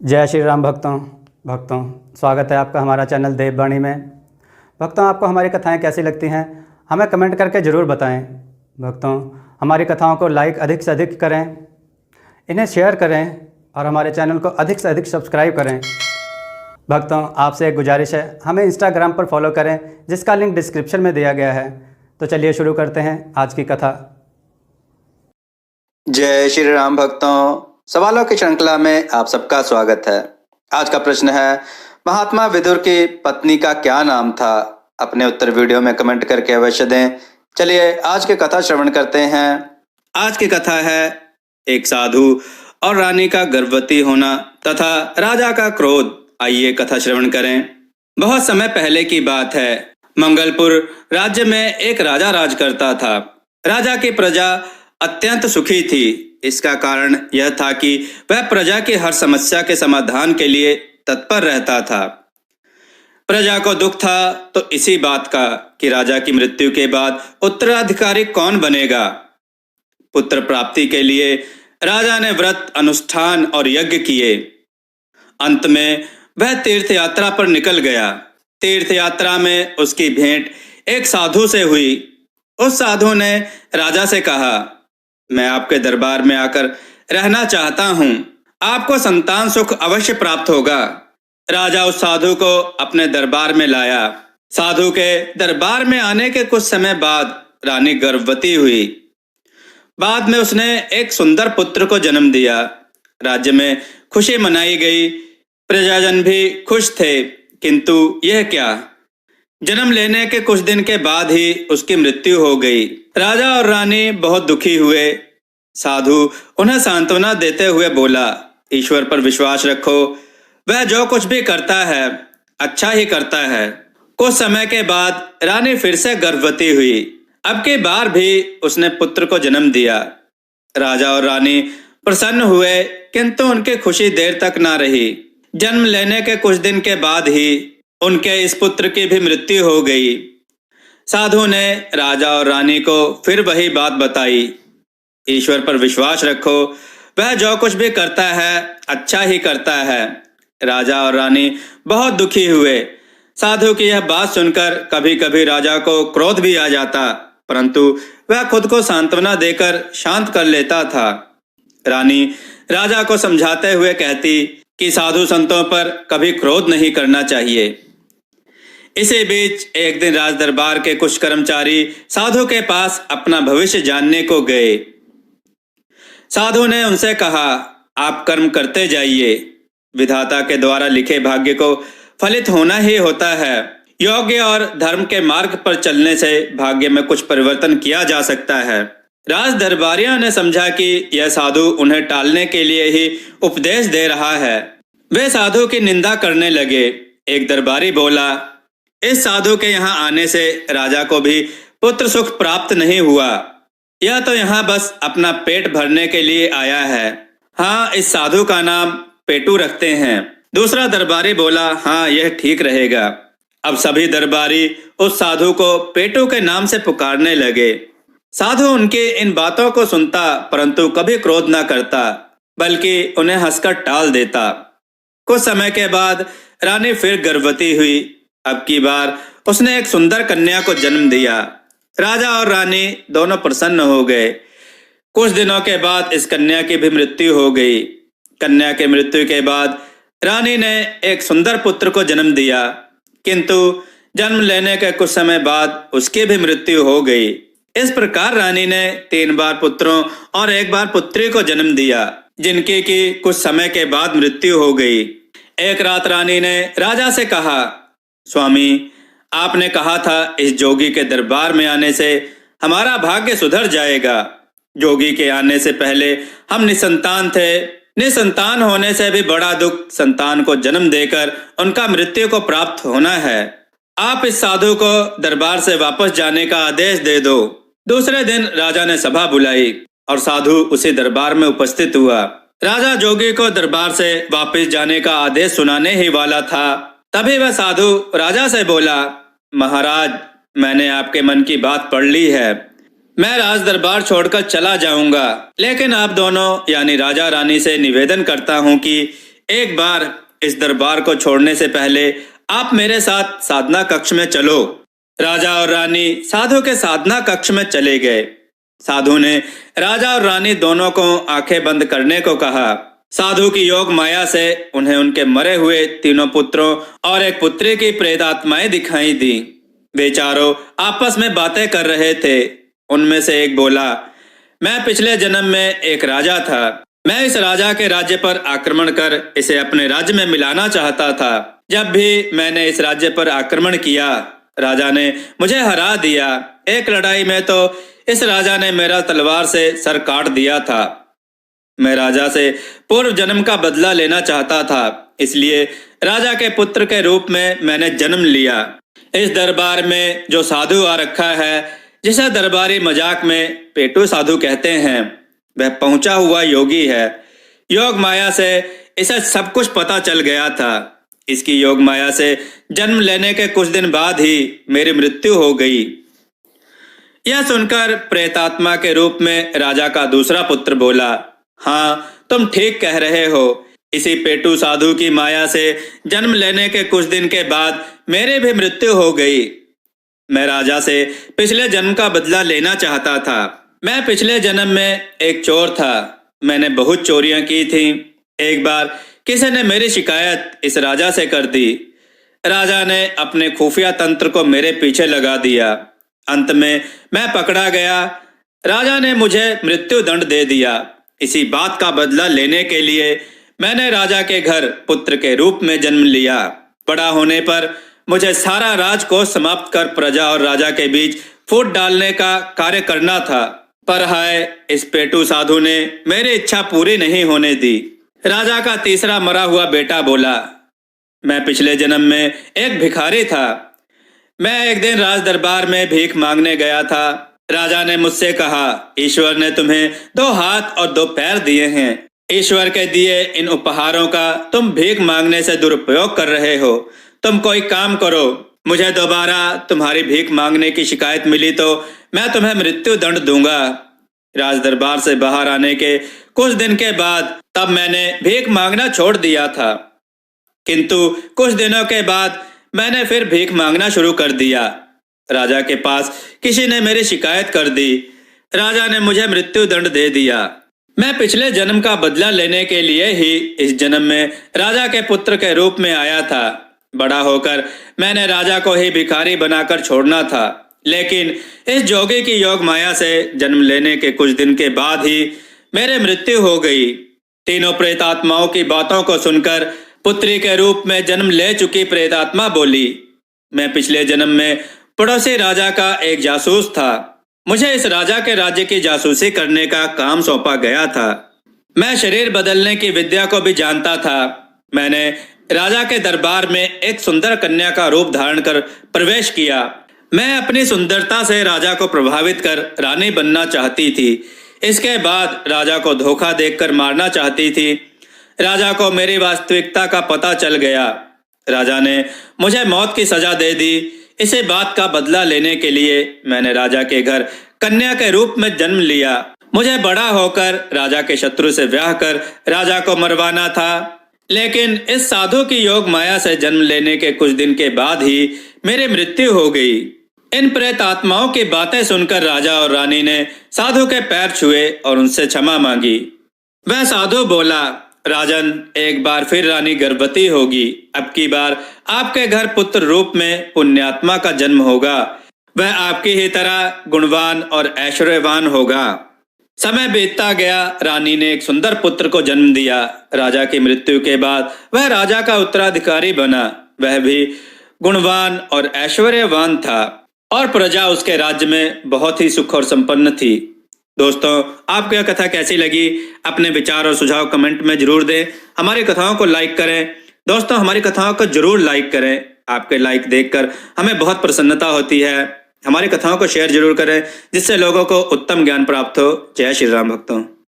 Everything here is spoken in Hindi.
जय श्री राम भक्तों स्वागत है आपका हमारा चैनल देववाणी में। भक्तों, आपको हमारी कथाएं कैसी लगती हैं हमें कमेंट करके ज़रूर बताएं। भक्तों, हमारी कथाओं को लाइक अधिक से अधिक करें, इन्हें शेयर करें और हमारे चैनल को अधिक से अधिक सब्सक्राइब करें। भक्तों, आपसे एक गुजारिश है, हमें इंस्टाग्राम पर फॉलो करें जिसका लिंक डिस्क्रिप्शन में दिया गया है। तो चलिए शुरू करते हैं आज की कथा। जय श्री राम भक्तों, सवालों की श्रृंखला में आप सबका स्वागत है। आज का प्रश्न है, महात्मा विदुर की पत्नी का क्या नाम था? अपने उत्तर वीडियो में कमेंट करके अवश्य दें। चलिए आज की कथा श्रवण करते हैं। आज की कथा है एक साधु और रानी का गर्भवती होना तथा राजा का क्रोध। आइए कथा श्रवण करें। बहुत समय पहले की बात है। मंगलपुर राज्य में एक राजा राज करता था। राजा की प्रजा अत्यंत सुखी थी। इसका कारण यह था कि वह प्रजा की हर समस्या के समाधान के लिए तत्पर रहता था। प्रजा को दुख था तो इसी बात का कि राजा की मृत्यु के बाद उत्तराधिकारी कौन बनेगा। पुत्र प्राप्ति के लिए राजा ने व्रत, अनुष्ठान और यज्ञ किए। अंत में वह तीर्थ यात्रा पर निकल गया। तीर्थ यात्रा में उसकी भेंट एक साधु से हुई। उस साधु ने राजा से कहा, मैं आपके दरबार में आकर रहना चाहता हूँ। आपको संतान सुख अवश्य प्राप्त होगा। राजा उस साधु को अपने दरबार में लाया। साधु के दरबार में आने के कुछ समय बाद रानी गर्भवती हुई। बाद में उसने एक सुंदर पुत्र को जन्म दिया। राज्य में खुशी मनाई गई। प्रजाजन भी खुश थे, किंतु यह क्या, जन्म लेने के कुछ दिन के बाद ही उसकी मृत्यु हो गई। राजा और रानी बहुत दुखी हुए। साधु उन्हें सांत्वना देते हुए बोला, ईश्वर पर विश्वास रखो, वह जो कुछ भी करता है अच्छा ही करता है। कुछ समय के बाद रानी फिर से गर्भवती हुई। अब की बार भी उसने पुत्र को जन्म दिया। राजा और रानी प्रसन्न हुए, किंतु उनकी खुशी देर तक ना रही। जन्म लेने के कुछ दिन के बाद ही उनके इस पुत्र की भी मृत्यु हो गई। साधु ने राजा और रानी को फिर वही बात बताई, ईश्वर पर विश्वास रखो, वह जो कुछ भी करता है अच्छा ही करता है। राजा और रानी बहुत दुखी हुए। साधु की यह बात सुनकर कभी कभी राजा को क्रोध भी आ जाता, परंतु वह खुद को सांत्वना देकर शांत कर लेता था। रानी राजा को समझाते हुए कहती कि साधु संतों पर कभी क्रोध नहीं करना चाहिए। इसी बीच एक दिन राज दरबार के कुछ कर्मचारी साधु के पास अपना भविष्य जानने को गए। साधु ने उनसे कहा, आप कर्म करते जाइए, विधाता के द्वारा लिखे भाग्य को फलित होना ही होता है। योग्य और धर्म के मार्ग पर चलने से भाग्य में कुछ परिवर्तन किया जा सकता है। राज दरबारियों ने समझा कि यह साधु उन्हें टालने के लिए ही उपदेश दे रहा है। वे साधु की निंदा करने लगे। एक दरबारी बोला, इस साधु के यहाँ आने से राजा को भी पुत्र सुख प्राप्त नहीं हुआ। यह तो यहाँ बस अपना पेट भरने के लिए आया है। हाँ, इस साधु का नाम पेटू रखते हैं। दूसरा दरबारी बोला, हाँ, यह ठीक रहेगा। अब सभी दरबारी उस साधु को पेटू के नाम से पुकारने लगे। साधु उनके इन बातों को सुनता, परंतु कभी क्रोध न करता, बल्कि उन्हें हंसकर टाल देता। कुछ समय के बाद रानी फिर गर्भवती हुई। अब की बार उसने एक सुंदर कन्या को जन्म दिया। राजा और रानी दोनों प्रसन्न हो गए। कुछ दिनों के बाद इस कन्या की भी मृत्यु हो गई। कन्या के मृत्यु के बाद रानी ने एक सुंदर पुत्र को जन्म दिया, किंतु जन्म लेने के कुछ समय बाद उसकी भी मृत्यु हो गई। इस प्रकार रानी ने 3 बार पुत्रों और 1 बार पुत्री को जन्म दिया, जिनकी की कुछ समय के बाद मृत्यु हो गई। एक रात रानी ने राजा से कहा, स्वामी, आपने कहा था इस जोगी के दरबार में आने से हमारा भाग्य सुधर जाएगा। जोगी के आने से पहले हम निसंतान थे। निसंतान होने से भी बड़ा दुख संतान को जन्म देकर उनका मृत्यु को प्राप्त होना है। आप इस साधु को दरबार से वापस जाने का आदेश दे दो। दूसरे दिन राजा ने सभा बुलाई और साधु उसी दरबार में उपस्थित हुआ। राजा जोगी को दरबार से वापस जाने का आदेश सुनाने ही वाला था, तभी वह साधु राजा से बोला, महाराज, मैंने आपके मन की बात पढ़ ली है। मैं राज दरबार छोड़कर चला जाऊंगा, लेकिन आप दोनों यानी राजा रानी से निवेदन करता हूं कि एक बार इस दरबार को छोड़ने से पहले आप मेरे साथ साधना कक्ष में चलो। राजा और रानी साधु के साधना कक्ष में चले गए। साधु ने राजा और रानी दोनों को आंखें बंद करने को कहा। साधु की योग माया से उन्हें उनके मरे हुए तीनों पुत्रों और एक पुत्री की प्रेतात्माएं दिखाई दी। वे चारों आपस में बातें कर रहे थे। उनमें से एक बोला, मैं पिछले जन्म में एक राजा था। मैं इस राजा के राज्य पर आक्रमण कर इसे अपने राज्य में मिलाना चाहता था। जब भी मैंने इस राज्य पर आक्रमण किया, राजा ने मुझे हरा दिया। एक लड़ाई में तो इस राजा ने मेरा तलवार से सर काट दिया था। मैं राजा से पूर्व जन्म का बदला लेना चाहता था, इसलिए राजा के पुत्र के रूप में मैंने जन्म लिया। इस दरबार में जो साधु आ रखा है, जिसे दरबारी मजाक में पेटू साधु कहते हैं, वह पहुंचा हुआ योगी है। योग माया से इसे सब कुछ पता चल गया था। इसकी योग माया से जन्म लेने के कुछ दिन बाद ही मेरी मृत्यु हो गई। यह सुनकर प्रेतात्मा के रूप में राजा का दूसरा पुत्र बोला, हाँ, तुम ठीक कह रहे हो। इसी पेटू साधु की माया से जन्म लेने के कुछ दिन के बाद मेरी भी मृत्यु हो गई। मैं राजा से पिछले जन्म का बदला लेना चाहता था। मैं पिछले जन्म में एक चोर था। मैंने बहुत चोरियां की थी। एक बार किसी ने मेरी शिकायत इस राजा से कर दी। राजा ने अपने खुफिया तंत्र को मेरे पीछे लगा दिया। अंत में मैं पकड़ा गया। राजा ने मुझे मृत्यु दंड दे दिया। इसी बात का बदला लेने के लिए मैंने राजा के घर पुत्र के रूप में जन्म लिया। बड़ा होने पर मुझे सारा राजकोष समाप्त कर प्रजा और राजा के बीच फूट डालने का कार्य करना था, पर हाय, इस पेटू साधु ने मेरी इच्छा पूरी नहीं होने दी। राजा का तीसरा मरा हुआ बेटा बोला, मैं पिछले जन्म में एक भिखारी था। मैं एक दिन राज दरबार में भीख मांगने गया था। राजा ने मुझसे कहा, ईश्वर ने तुम्हें 2 हाथ और 2 पैर दिए हैं। ईश्वर के दिए इन उपहारों का तुम भीख मांगने से दुरुपयोग कर रहे हो। तुम कोई काम करो। मुझे दोबारा तुम्हारी भीख मांगने की शिकायत मिली तो मैं तुम्हें मृत्यु दंड दूंगा। राज दरबार से बाहर आने के कुछ दिन के बाद तब मैंने भीख मांगना छोड़ दिया था, किंतु कुछ दिनों के बाद मैंने फिर भीख मांगना शुरू कर दिया। राजा के पास किसी ने मेरी शिकायत कर दी। राजा ने मुझे मृत्यु दंड दे दिया। मैं पिछले जन्म का बदला लेने के लिए ही इस जन्म में राजा के पुत्र के रूप में आया था। बड़ा होकर मैंने राजा को ही भिखारी बनाकर छोड़ना था, लेकिन इस जोगी की योग माया से जन्म लेने के कुछ दिन के बाद ही मेरे मृत्यु हो गई। तीनों प्रेतात्माओं की बातों को सुनकर पुत्री के रूप में जन्म ले चुकी प्रेतात्मा बोली, मैं पिछले जन्म में पड़ोसी राजा का एक जासूस था। मुझे इस राजा के राज्य की जासूसी करने का काम सौंपा गया था। मैं शरीर बदलने की विद्या को भी जानता था। मैंने राजा के दरबार में एक सुंदर कन्या का रूप धारण कर प्रवेश किया। मैं अपनी सुंदरता से राजा को प्रभावित कर रानी बनना चाहती थी। इसके बाद राजा को धोखा देकर मारना चाहती थी। राजा को मेरी वास्तविकता का पता चल गया। राजा ने मुझे मौत की सजा दे दी। इसी बात का बदला लेने के लिए मैंने राजा के घर कन्या के रूप में जन्म लिया। मुझे बड़ा होकर राजा के शत्रु से ब्याह कर राजा को मरवाना था, लेकिन इस साधु की योग माया से जन्म लेने के कुछ दिन के बाद ही मेरी मृत्यु हो गई। इन प्रेत आत्माओं की बातें सुनकर राजा और रानी ने साधु के पैर छुए और उनसे क्षमा मांगी। वह साधु बोला, राजन, एक बार फिर रानी गर्भवती होगी। अब की बार आपके घर पुत्र रूप में पुण्यात्मा का जन्म होगा। वह आपकी ही तरह गुणवान और ऐश्वर्यवान होगा। समय बीतता गया। रानी ने एक सुंदर पुत्र को जन्म दिया। राजा की मृत्यु के बाद वह राजा का उत्तराधिकारी बना। वह भी गुणवान और ऐश्वर्यवान था और प्रजा उसके राज्य में बहुत ही सुख और संपन्न थी। दोस्तों, आपको यह कथा कैसी लगी? अपने विचार और सुझाव कमेंट में जरूर दें। हमारी कथाओं को लाइक करें। दोस्तों, हमारी कथाओं को जरूर लाइक करें। आपके लाइक देखकर हमें बहुत प्रसन्नता होती है। हमारी कथाओं को शेयर जरूर करें, जिससे लोगों को उत्तम ज्ञान प्राप्त हो। जय श्री राम भक्तों।